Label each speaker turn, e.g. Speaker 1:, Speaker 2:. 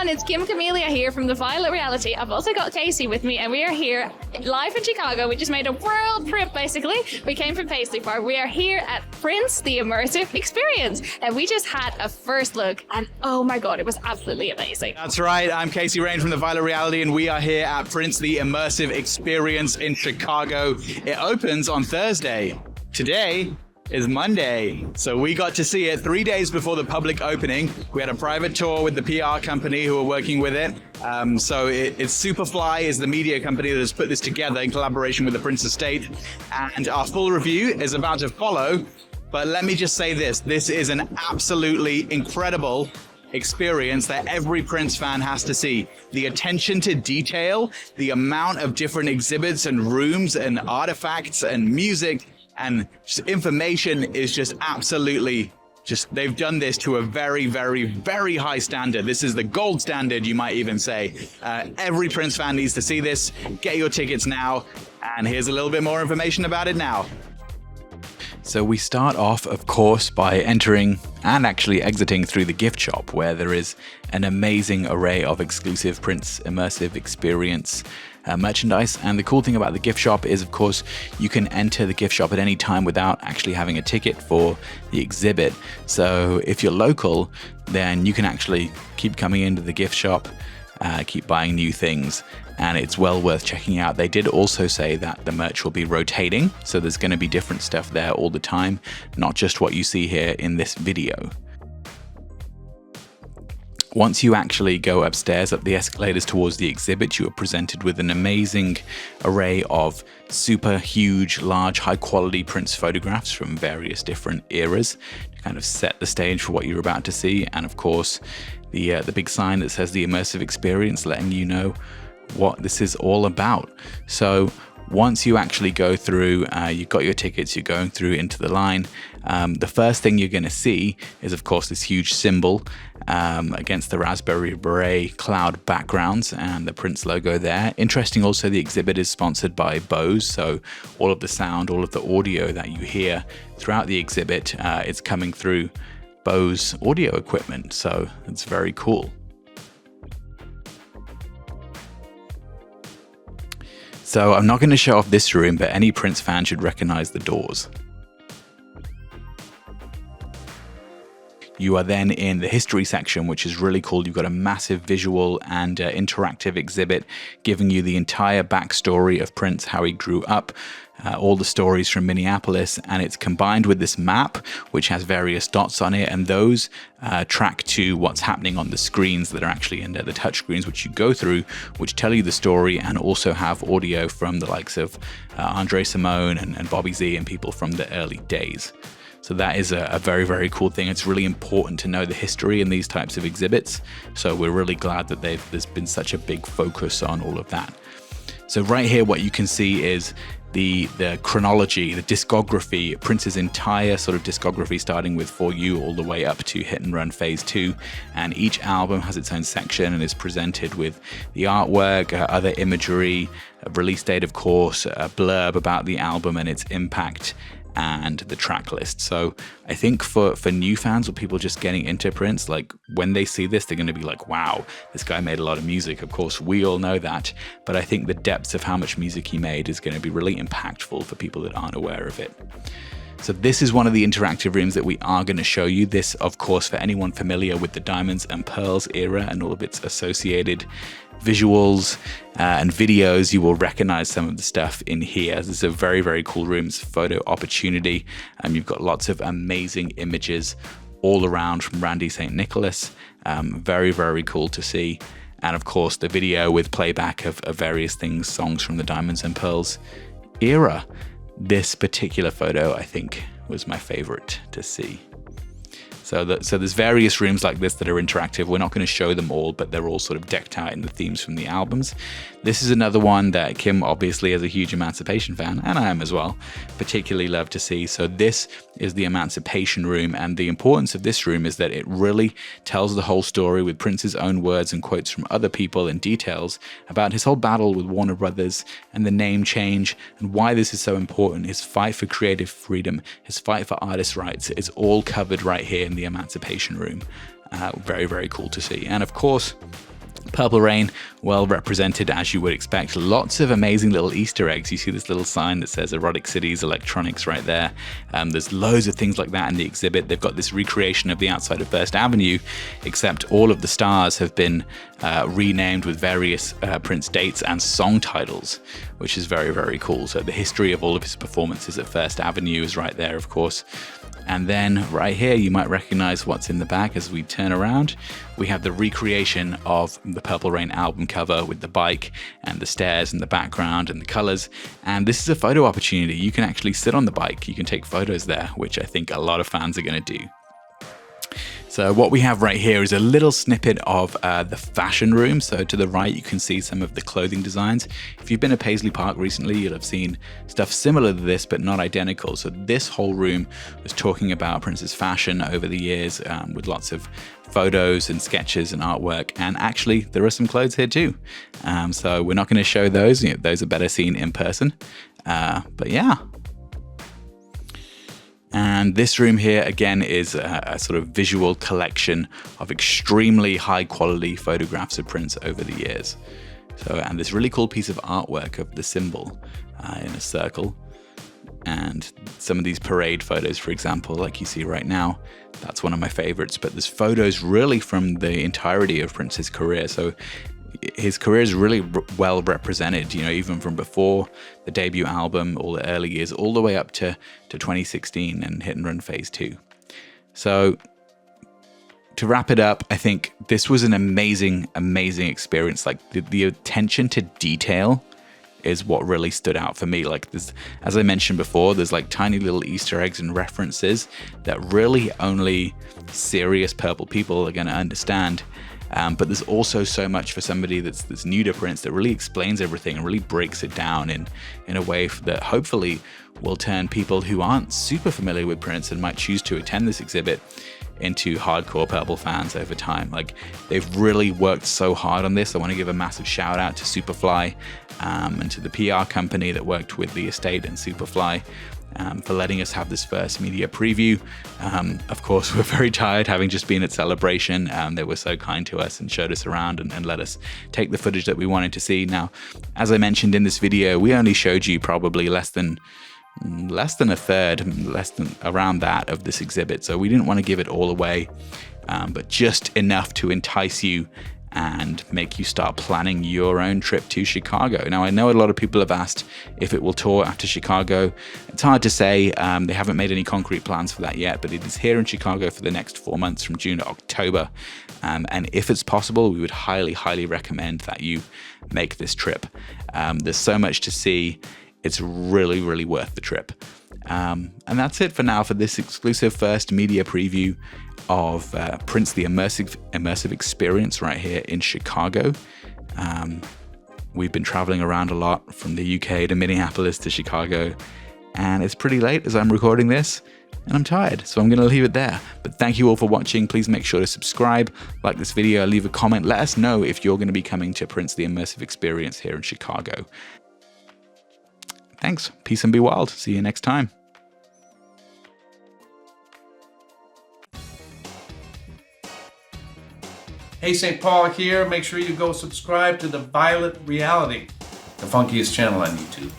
Speaker 1: it's Kim Camellia here from The Violet Reality. I've also got Casey with me, and we are here live in Chicago. We just made a world trip, basically. We came from Paisley Park. We are here at Prince, the Immersive Experience, and we just had a first look, and oh my god, it was absolutely amazing.
Speaker 2: That's right. I'm Casey Rain from The Violet Reality, and we are here at Prince, the Immersive Experience in Chicago. It opens on Thursday. Today is Monday, so we got to see it 3 days before the public opening. We had a private tour with the PR company who are working with it. It's Superfly is the media company that has put this together in collaboration with the Prince Estate, and our full review is about to follow. But let me just say this is an absolutely incredible experience that every Prince fan has to see. The attention to detail, the amount of different exhibits and rooms and artifacts and music and just information is just absolutely they've done this to a very, very, very high standard. This is the gold standard, you might even say. Every Prince fan needs to see this. Get your tickets now. And here's a little bit more information about it now.
Speaker 3: So we start off, of course, by entering and actually exiting through the gift shop, where there is an amazing array of exclusive Prince Immersive Experience merchandise. And the cool thing about the gift shop is, of course, you can enter the gift shop at any time without actually having a ticket for the exhibit. So if you're local, then you can actually keep coming into the gift shop, keep buying new things, and it's well worth checking out. They did also say that the merch will be rotating, so there's going to be different stuff there all the time, not just what you see here in this video. Once you actually go upstairs up the escalators towards the exhibit, you are presented with an amazing array of super huge, large, high quality Prince photographs from various different eras to kind of set the stage for what you're about to see. And of course, the big sign that says the Immersive Experience, letting you know what this is all about. So once you actually go through, you've got your tickets, you're going through into the line. The first thing you're going to see is, of course, this huge symbol against the Raspberry Beret cloud backgrounds and the Prince logo there. Interesting also, the exhibit is sponsored by Bose, so all of the sound, all of the audio that you hear throughout the exhibit, it's coming through Bose audio equipment, so it's very cool. So I'm not going to show off this room, but any Prince fan should recognize the doors. You are then in the history section, which is really cool. You've got a massive visual and interactive exhibit giving you the entire backstory of Prince, how he grew up, all the stories from Minneapolis, and it's combined with this map, which has various dots on it, and those track to what's happening on the screens that are actually under the touch screens, which you go through, which tell you the story and also have audio from the likes of Andre Simone and Bobby Z and people from the early days. So that is a very, very cool thing. It's really important to know the history in these types of exhibits. So we're really glad that there's been such a big focus on all of that. So right here, what you can see is the chronology, the discography, Prince's entire sort of discography, starting with For You all the way up to Hit and Run Phase 2. And each album has its own section and is presented with the artwork, other imagery, a release date, of course, a blurb about the album and its impact, and the track list. So I think for new fans or people just getting into Prince, like when they see this, they're going to be like, wow, this guy made a lot of music. Of course, we all know that, but I think the depths of how much music he made is going to be really impactful for people that aren't aware of it. So this is one of the interactive rooms that we are going to show you. This, of course, for anyone familiar with the Diamonds and Pearls era and all of its associated visuals and videos, you will recognize some of the stuff in here. This is a very, very cool room. It's a photo opportunity. You've got lots of amazing images all around from Randy St. Nicholas. Very, very cool to see. And of course, the video with playback of various things, songs from the Diamonds and Pearls era. This particular photo, I think, was my favorite to see. So there's various rooms like this that are interactive. We're not going to show them all, but they're all sort of decked out in the themes from the albums. This is another one that Kim, obviously, as a huge Emancipation fan, and I am as well, particularly love to see. So this is the Emancipation room, and the importance of this room is that it really tells the whole story with Prince's own words and quotes from other people and details about his whole battle with Warner Brothers and the name change and why this is so important. His fight for creative freedom, his fight for artists' rights is all covered right here in the Emancipation room. Very, very cool to see. And of course, Purple Rain, well represented as you would expect. Lots of amazing little Easter eggs. You see this little sign that says Erotic Cities Electronics right there. There's loads of things like that in the exhibit. They've got this recreation of the outside of First Avenue, except all of the stars have been renamed with various Prince dates and song titles, which is very, very cool. So the history of all of his performances at First Avenue is right there, of course. And then right here, you might recognize what's in the back as we turn around. We have the recreation of the Purple Rain album cover with the bike and the stairs and the background and the colors. And this is a photo opportunity. You can actually sit on the bike. You can take photos there, which I think a lot of fans are going to do. So what we have right here is a little snippet of the fashion room. So to the right, you can see some of the clothing designs. If you've been to Paisley Park recently, you'll have seen stuff similar to this, but not identical. So this whole room was talking about Prince's fashion over the years with lots of photos and sketches and artwork. And actually, there are some clothes here too. So we're not going to show those. Those are better seen in person. But yeah. And this room here, again, is a sort of visual collection of extremely high quality photographs of Prince over the years. So, and this really cool piece of artwork of the symbol in a circle. And some of these parade photos, for example, like you see right now, that's one of my favorites. But there's photos really from the entirety of Prince's career. So his career is really well represented, even from before the debut album, all the early years, all the way up to 2016 and Hit and Run Phase 2. So to wrap it up, I think this was an amazing, amazing experience. Like the attention to detail is what really stood out for me. Like this, as I mentioned before, there's like tiny little Easter eggs and references that really only serious Purple people are going to understand. But there's also so much for somebody that's new to Prince that really explains everything and really breaks it down in a way that hopefully will turn people who aren't super familiar with Prince and might choose to attend this exhibit into hardcore Purple fans over time. Like, they've really worked so hard on this. I want to give a massive shout out to Superfly and to the PR company that worked with the estate and Superfly for letting us have this first media preview. Of course, we're very tired having just been at Celebration. They were so kind to us and showed us around and let us take the footage that we wanted to see. Now, as I mentioned in this video, we only showed you probably less than a third, less than around that of this exhibit. So we didn't want to give it all away, but just enough to entice you and make you start planning your own trip to Chicago. Now, I know a lot of people have asked if it will tour after Chicago. It's hard to say. They haven't made any concrete plans for that yet, but it is here in Chicago for the next 4 months from June to October. And if it's possible, we would highly, highly recommend that you make this trip. There's so much to see. It's really, really worth the trip. And that's it for now for this exclusive first media preview of Prince the Immersive Experience right here in Chicago. We've been traveling around a lot from the UK to Minneapolis to Chicago, and it's pretty late as I'm recording this, and I'm tired, so I'm going to leave it there. But thank you all for watching. Please make sure to subscribe, like this video, leave a comment. Let us know if you're going to be coming to Prince the Immersive Experience here in Chicago. Thanks. Peace and be wild. See you next time.
Speaker 4: Hey, St. Paul here. Make sure you go subscribe to the Violet Reality, the funkiest channel on YouTube.